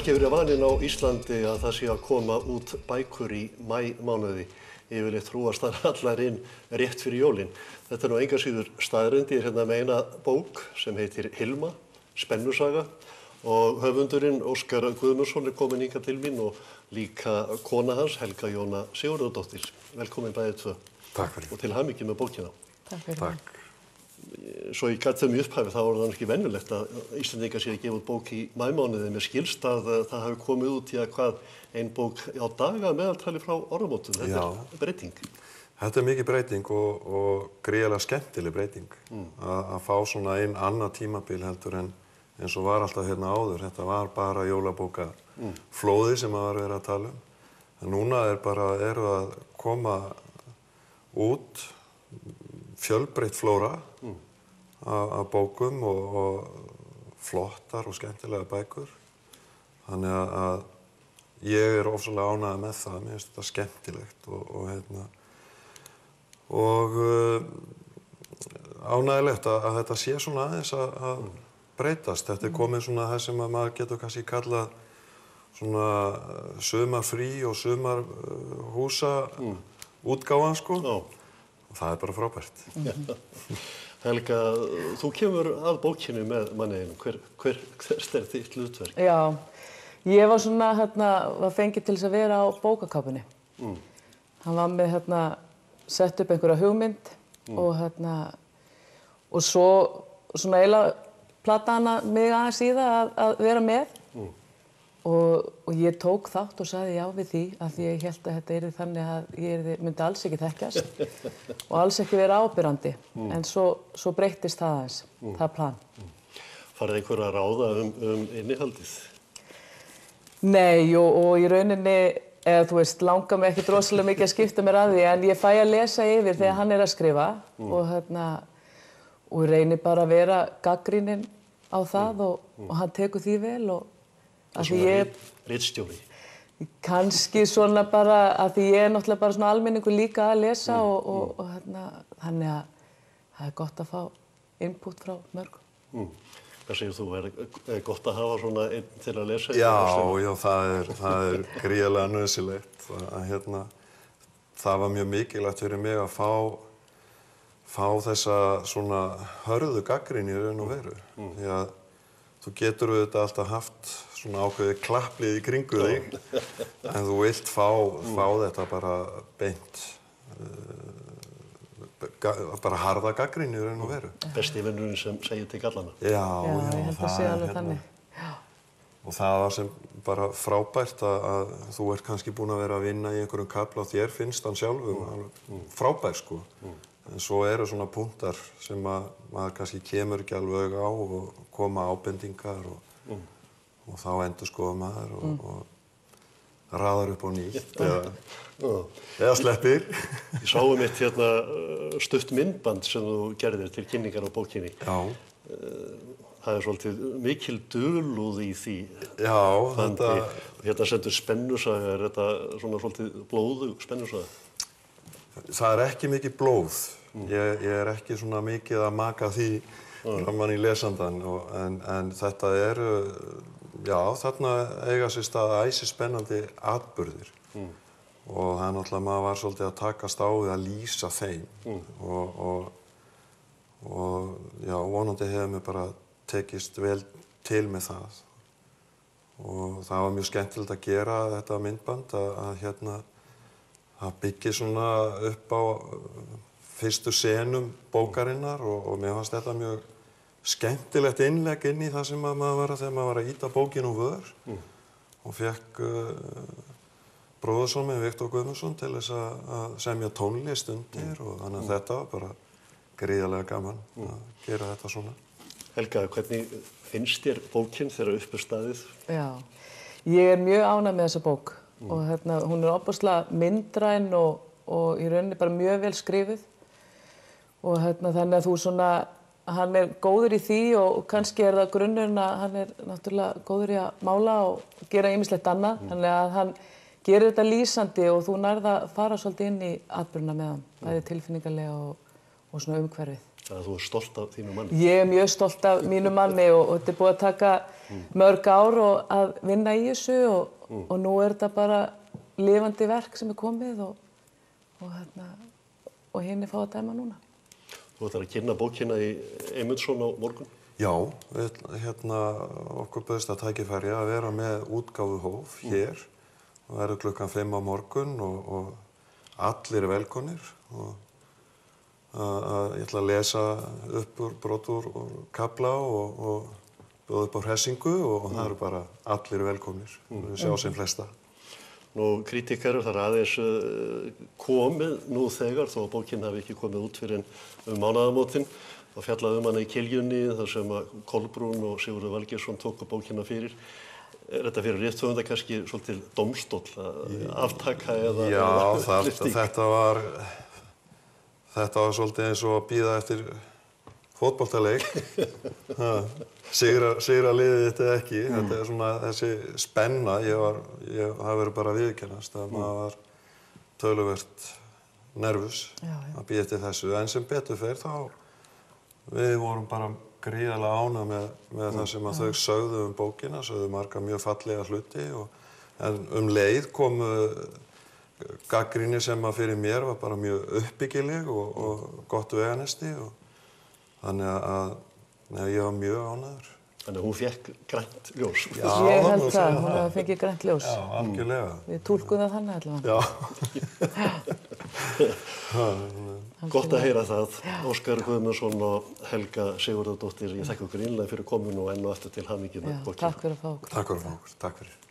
ekki verið vaninn á Íslandi að það sé að koma út bækur í maímánuði. Yfirleitt þrúast þar allar inn rétt fyrir jólin. Þetta nú engu að síður staðreynd. Ég hérna með eina bók sem heitir Hilma, spennusaga, og höfundurinn Óskar Guðmundsson komin hingað til mín og líka kona hans, Helga Jóna Sigurðardóttir. Velkomin bæði tvö. Takk fyrir. Og til hamingju með bókina. Takk fyrir. Takk. Svo ég gat þeim í upphafi, þá var það ekki venjulegt að Íslendingar sé að gefa út bók í maímánuði. Mér skilst að það hafi komið út í ein bók á daga meðaltali frá áramótum. Þetta er breyting. Þetta er mikið breyting og gríðarlega skemmtileg breyting. Að fá svona annað tímabil heldur en eins og var alltaf hérna áður. Þetta var bara jólabóka flóði sem var verið að tala um. En núna eru að koma út fjölbreytt flóra af bókum og flottar og skemmtilega bækur. Þannig að ég er ofsalega ánægður með það. Mér finnst þetta skemmtilegt og ánægilegt að þetta sé svona aðeins að breytast. Þetta er komið svona það sem maður getur kannski kallað svona sumarfrí og sumarhúsa útgáfan, sko. Og það er bara frábært. Helga, þú kemur að bókinni með manniðinum. Hvert er þitt hlutverk? Já, ég var svona, var fengið til þess að vera á bókakápunni. Hann var með, sett upp einhverja hugmynd og svo svona eiginlega plataði hann mig aðeins í það að vera með. Og ég tók þátt og sagði já við því að því ég hélt að þetta yrði þannig að ég myndi alls ekki þekkjast og alls ekki vera ábyrrandi. En svo breyttist það aðeins, það plan. Farið einhver að ráða innihaldið? Nei, og í rauninni, eða þú veist, langar mig ekkert rosalega mikið að skipta mér að því, en ég fæ að lesa yfir þegar hann er að skrifa og reynir bara að vera gagnrýninn á það og hann tekur því vel og að því ég ritstjóri. Kannski svona bara að því ég er náttúrulega bara svona almenningur líka að lesa og þannig að það er gott að fá input frá mörgum. Hvað segir þú? Er gott að hafa svona einn til að lesa? Já, það er gríðarlega nauðsynlegt. Það var mjög mikilvægt fyrir mig að fá þessa svona hörðu gagnrýni í raun og veru. Því að þú getur auðvitað alltaf haft svona ákveðið klapplið í kringu þig, en þú vilt fá þetta bara beint, bara harða gagnrýni í raun og veru. Besti vinnurinn sem segir til gallana. Já, ég held að sé alveg þannig. Og það var sem bara frábært að þú ert kannski búin að vera að vinna í einhverjum kafla og þér finnst hann sjálfum frábær, sko. En svo eru svona punktar sem maður kannski kemur ekki alveg á og koma ábendingar og þá endurskoðar maður og raðar upp á nýtt eða sleppir. Ég sáum eitt stutt myndband sem þú gerðir til kynningar á bókinni. Já. Það er svolítið mikil dulúð í því. Já, þetta... Hérna sendur spennusaga, er þetta svona svolítið blóðug spennusaga? Það er ekki mikið blóð. Ég er ekki svona mikið að maka því framan í lesandann, en þetta eru, já, þarna eiga sér stað æsispennandi atburðir. Og það er náttúrulega, maður var svolítið að takast á við að lýsa þeim. Og já, vonandi hefur mér bara tekist vel til með það. Og það var mjög skemmtilegt að gera þetta myndband, að byggja svona upp á fyrstu senum bókarinnar og mér fannst þetta mjög skemmtilegt innlegg inn í það sem maður var þegar maður var að ýta bókinu úr vör og fékk bróðurson minn, Viktor Guðmundsson, til þess að semja tónlist undir og þannig að þetta var bara gríðarlega gaman að gera þetta svona. Helga, hvernig finnst þér bókin þegar upp er staðið? Já, ég er mjög ánægð með þessa bók. Og hún er ofboðslega myndræn og í rauninni bara mjög vel skrifuð og þannig að þú svona, hann er góður í því og kannski er það grunnurinn að hann er náttúrulega góður í að mála og gera ýmislegt annað, þannig að hann gerir þetta lýsandi og þú nærð að fara svolítið inn í atburðina með hann, bæði tilfinningarlega og svona umhverfið. Þannig að þú stolt af þínu manni. Ég mjög stolt af mínu manni og þetta búið að taka mörg ár að vinna í þessu og nú þetta bara lifandi verk sem komið og hinni fá að dæma núna. Þú ætlar að kynna bókina í Eymundsson á morgun? Já, okkur bauðst að tækifæri að vera með útgáfuhóf hér og verður klukkan 5 á morgun og allir velkomnir og ég ætla að lesa upp úr brot úr kafla og bjóða upp á hressingu og það eru bara allir velkomnir. Við sjá sem flesta. Nú, krítíkarar þar aðeins komið nú þegar, þó að bókin hafi ekki komið út fyrir mánaðamótin. Það fjallaði hana í Kiljunni þar sem að Kolbrún og Sigurður Valgeirsson tóku bókina fyrir. Þetta fyrir rithöfunda kannski svolítið dómstóll að aftaka eða... Já, þetta var svolítið eins og að bíða eftir fótboltaleik. Sigra liðið þetta eða ekki. Þetta er svona þessi spenna. Það verður bara að viðurkennast að maður var töluvert nervus að bíða eftir þessu. En sem betur fer þá við vorum bara gríðarlega ánægð með það sem að þau sögðu bókina, sögðu marga mjög fallega hluti en leið komu gagnrýni sem að fyrir mér var bara mjög uppbyggileg og gott veganesti og þannig að ég var mjög ánægður. Þannig að hún fékk grænt ljós. Já, ég held það, hún hafi fengið grænt ljós. Já, algjörlega. Við túlkum það þannig allavega. Gott að heyra það. Óskar Guðmundsson og Helga Sigurðardóttir, ég þakka ykkur innlega fyrir komuna og enn og aftur til hamingju með bókina. Takk fyrir að fá okkur. Takk fyrir að fá okkur. Takk fyrir.